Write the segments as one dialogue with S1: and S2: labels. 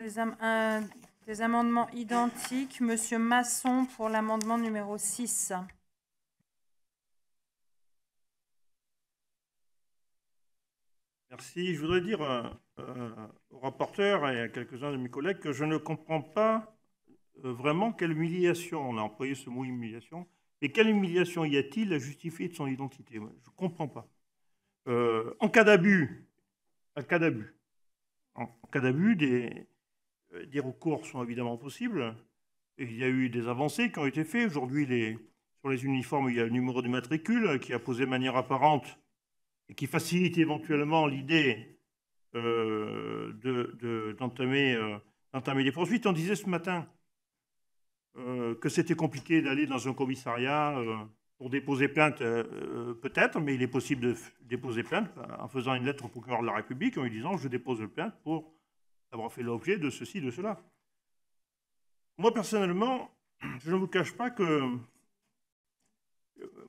S1: Des amendements identiques. Monsieur Masson pour l'amendement numéro 6.
S2: Merci. Je voudrais dire au rapporteur et à quelques-uns de mes collègues que je ne comprends pas vraiment quelle humiliation, on a employé ce mot humiliation, mais quelle humiliation y a-t-il à justifier de son identité? Je ne comprends pas. En cas d'abus, des recours sont évidemment possibles. Et il y a eu des avancées qui ont été faites. Aujourd'hui, sur les uniformes, il y a le numéro de matricule qui a posé de manière apparente et qui facilite éventuellement l'idée d'entamer des poursuites. On disait ce matin que c'était compliqué d'aller dans un commissariat pour déposer plainte, peut-être, mais il est possible de déposer plainte en faisant une lettre au procureur de la République en lui disant « je dépose plainte pour avoir fait l'objet de ceci, de cela ». Moi, personnellement, je ne vous cache pas que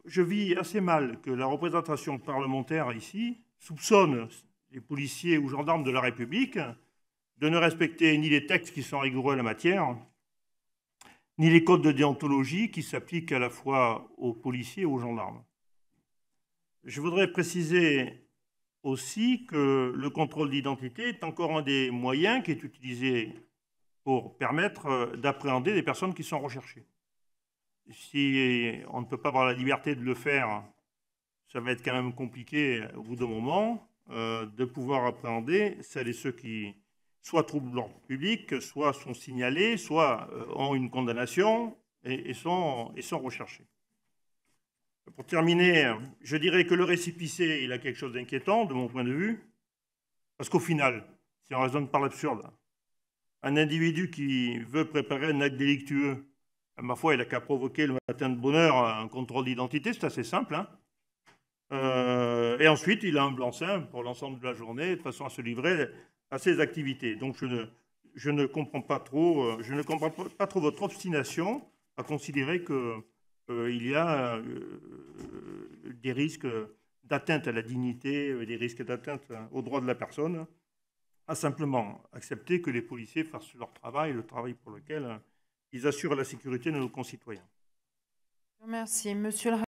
S2: je vis assez mal que la représentation parlementaire ici soupçonne les policiers ou gendarmes de la République de ne respecter ni les textes qui sont rigoureux en la matière, ni les codes de déontologie qui s'appliquent à la fois aux policiers et aux gendarmes. Je voudrais préciser aussi que le contrôle d'identité est encore un des moyens qui est utilisé pour permettre d'appréhender des personnes qui sont recherchées. Si on ne peut pas avoir la liberté de le faire, ça va être quand même compliqué au bout d'un moment de pouvoir appréhender celles et ceux qui soit troublent l'ordre public, soit sont signalés, soit ont une condamnation et sont recherchés. Pour terminer, je dirais que le récépissé, il a quelque chose d'inquiétant de mon point de vue, parce qu'au final, si on raisonne par l'absurde, un individu qui veut préparer un acte délictueux, ma foi, il n'a qu'à provoquer le matin de bonne heure un contrôle d'identité, c'est assez simple. Et ensuite, il a un blanc-seing pour l'ensemble de la journée, de façon à se livrer à ses activités. Donc je ne comprends pas trop, votre obstination à considérer qu'il y a des risques d'atteinte à la dignité, des risques d'atteinte aux droits de la personne, à simplement accepter que les policiers fassent leur travail, le travail pour lequel ils assurent la sécurité de nos concitoyens.
S1: Merci. Monsieur le